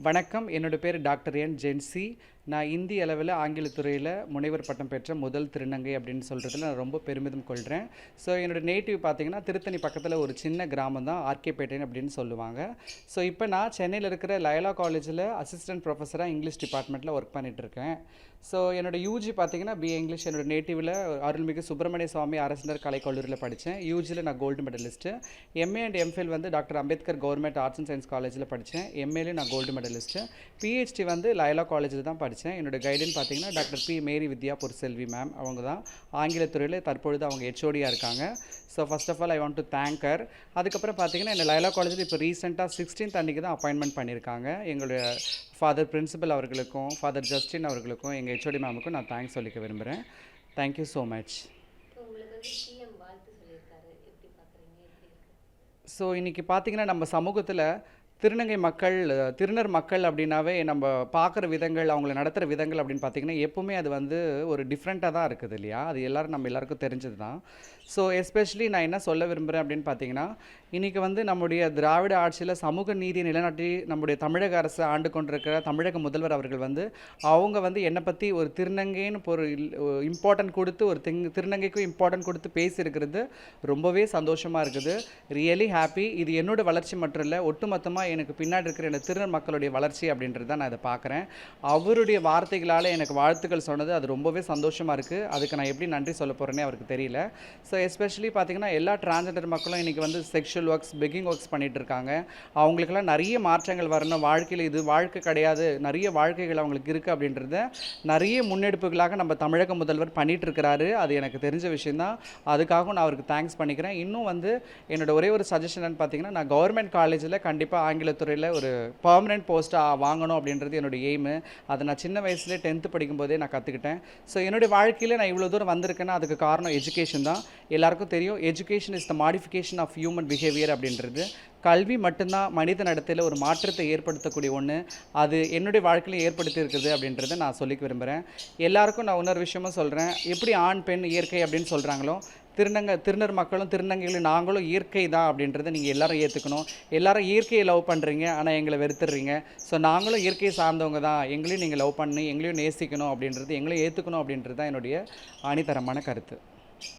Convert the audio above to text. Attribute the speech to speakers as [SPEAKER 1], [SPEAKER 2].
[SPEAKER 1] வணக்கம். என்னோட பேர் டாக்டர் என் ஜென்சி. நான் இந்திய அளவில் ஆங்கிலத் துறையில் முனைவர் பட்டம் பெற்ற முதல் திருநங்கை அப்படின்னு சொல்கிறதுல நான் ரொம்ப பெருமிதம் கொள்கிறேன். ஸோ என்னோட நேட்டிவ் பார்த்தீங்கன்னா திருத்தணி பக்கத்தில் ஒரு சின்ன கிராமம் தான் ஆர்கேபேட்டைன்னு அப்படின்னு சொல்லுவாங்க. ஸோ இப்போ நான் சென்னையில் இருக்கிற லயோலா காலேஜில் அசிஸ்டன்ட் ப்ரொஃபஸராக இங்கிலீஷ் டிபார்ட்மெண்ட்டில் ஒர்க் பண்ணிகிட்ருக்கேன். ஸோ என்னோடய யூஜி பார்த்தீங்கன்னா பிஏ இங்கிலீஷ் என்னோட நேட்டிவில் அருள்மிகு சுப்பிரமணிய சுவாமி அரசினர் கலைக்கல்லூரியில் படித்தேன். யூஜியில் நான் gold medalist. MA and MPhil வந்து doctor Ambedkar government arts and science காலேஜில் படித்தேன். எம்ஏலையும் நான் கோல்டு மெடலிஸ்ட்டு. பிஹெச்டி வந்து லயோலா காலேஜில் தான் படித்தேன். என்னோடய கைடன் பார்த்தீங்கன்னா doctor P Mary Vidya Porselvi ma'am. அவங்க தான் ஆங்கிலத்துறையில் தற்பொழுது அவங்க ஹெச்ஓடியாக இருக்காங்க. So first of all I want to thank her. அதுக்கப்புறம் பார்த்தீங்கன்னா என்ன லயோலா காலேஜில் இப்போ ரீசெண்டாக 16th அன்றைக்கி தான் அப்பாயின்மெண்ட் பண்ணியிருக்காங்க. எங்களுடைய ஃபாதர் பிரின்சிபல் அவர்களுக்கும் ஃபாதர் ஜஸ்டின் அவர்களுக்கும் எங்கள் ஹெச்ஓடி மேமுக்கும் நான் தேங்க்ஸ் சொல்லிக்க விரும்புகிறேன். Thank you so much. ஸோ இன்றைக்கி பார்த்தீங்கன்னா நம்ம சமூகத்தில் திருநங்கை மக்கள், திருநர் மக்கள் அப்படின்னாவே நம்ம பார்க்குற விதங்கள், அவங்கள நடத்துகிற விதங்கள் அப்படின்னு பார்த்திங்கன்னா எப்போவுமே அது வந்து ஒரு டிஃப்ரெண்ட்டாக தான் இருக்குது இல்லையா? அது நம்ம எல்லாருக்கும் தெரிஞ்சது தான். ஸோ எஸ்பெஷலி நான் என்ன சொல்ல விரும்புகிறேன் அப்படின்னு பார்த்தீங்கன்னா, இன்றைக்கி வந்து நம்முடைய திராவிட ஆட்சியில் சமூக நீதியை நிலைநாட்டி நம்முடைய தமிழக அரசு ஆண்டு கொண்டிருக்கிற தமிழக முதல்வர் அவர்கள் வந்து அவங்க வந்து என்னை பற்றி ஒரு திருநங்கைன்னு ஒரு இம்பார்ட்டன்ட் கொடுத்து ஒரு திருநங்கைக்கும் இம்பார்ட்டன்ட் கொடுத்து பேசியிருக்கிறது ரொம்பவே சந்தோஷமாக இருக்குது. Really happy. இது என்னோட வளர்ச்சி மட்டும் இல்லை, ஒட்டுமொத்தமாக எனக்கு பின்னாடி இருக்கிற இந்த திருநர் மக்களுடைய வளர்ச்சி அப்படின்றது தான் நான் இதை பார்க்குறேன். அவருடைய வார்த்தைகளால் எனக்கு வாழ்த்துக்கள் சொன்னது அது ரொம்பவே சந்தோஷமாக இருக்குது. அதுக்கு நான் எப்படி நன்றி சொல்ல போகிறேன்னே அவருக்கு தெரியல. ஸோ எஸ்பெஷலி பார்த்திங்கன்னா எல்லா டிரான்ஸ்ஜெண்டர் மக்களும் இன்றைக்கி வந்து செக்ஷுவல் ஒர்க்ஸ், பெக்கிங் ஒர்க்ஸ் பண்ணிகிட்டு இருக்காங்க. அவங்களுக்கெல்லாம் நிறைய மாற்றங்கள் வரணும். வாழ்க்கையில் இது வாழ்க்கை கிடையாது, நிறைய வாழ்க்கைகள் அவங்களுக்கு இருக்குது அப்படின்றத நிறைய முன்னெடுப்புகளாக நம்ம தமிழக முதல்வர் பண்ணிகிட்டு இருக்கிறாரு. அது எனக்கு தெரிஞ்ச விஷயந்தான். அதுக்காகவும் நான் அவருக்கு தேங்க்ஸ் பண்ணிக்கிறேன். இன்னும் வந்து என்னோட ஒரே ஒரு சஜஷன் பார்த்தீங்கன்னா, நான் கவர்மெண்ட் காலேஜில் கண்டிப்பாக ஆங்கிலத்துறையில் ஒரு பர்மனெண்ட் போஸ்ட்டாக வாங்கணும் அப்படின்றது என்னோடய எய்மு. அதை நான் சின்ன வயசுலேயே 10th படிக்கும்போதே நான் கற்றுக்கிட்டேன். ஸோ என்னுடைய வாழ்க்கையில் நான் இவ்வளோ தூரம் வந்திருக்கேன்னா அதுக்கு காரணம் எஜுகேஷன் தான். எல்லாருக்கும் தெரியும், education is the modification of human behaviour அப்படின்றது. கல்வி மட்டும்தான் மனித நடத்தையில் ஒரு மாற்றத்தை ஏற்படுத்தக்கூடிய ஒன்று. அது என்னுடைய வாழ்க்கையில் ஏற்படுத்தி இருக்குது அப்படின்றத நான் சொல்லிக்க விரும்புகிறேன். எல்லாருக்கும் நான் இன்னொரு விஷயமும் சொல்கிறேன். எப்படி ஆண் பெண் இயற்கை அப்படின்னு சொல்கிறாங்களோ, திருநர் மக்களும் திருநங்கைகளும் நாங்களும் இயற்கை தான் அப்படின்றத நீங்கள் எல்லாரும் ஏற்றுக்கணும். எல்லாரும் இயற்கையை லவ் பண்ணுறீங்க, ஆனால் எங்களை வெறுத்துடுறீங்க. ஸோ நாங்களும் இயற்கையை சார்ந்தவங்க தான், எங்களையும் நீங்கள் லவ் பண்ணி எங்களையும் நேசிக்கணும் அப்படின்றது, எங்களையும் ஏற்றுக்கணும் அப்படின்றது தான் என்னுடைய ஆணித்தரமான கருத்து.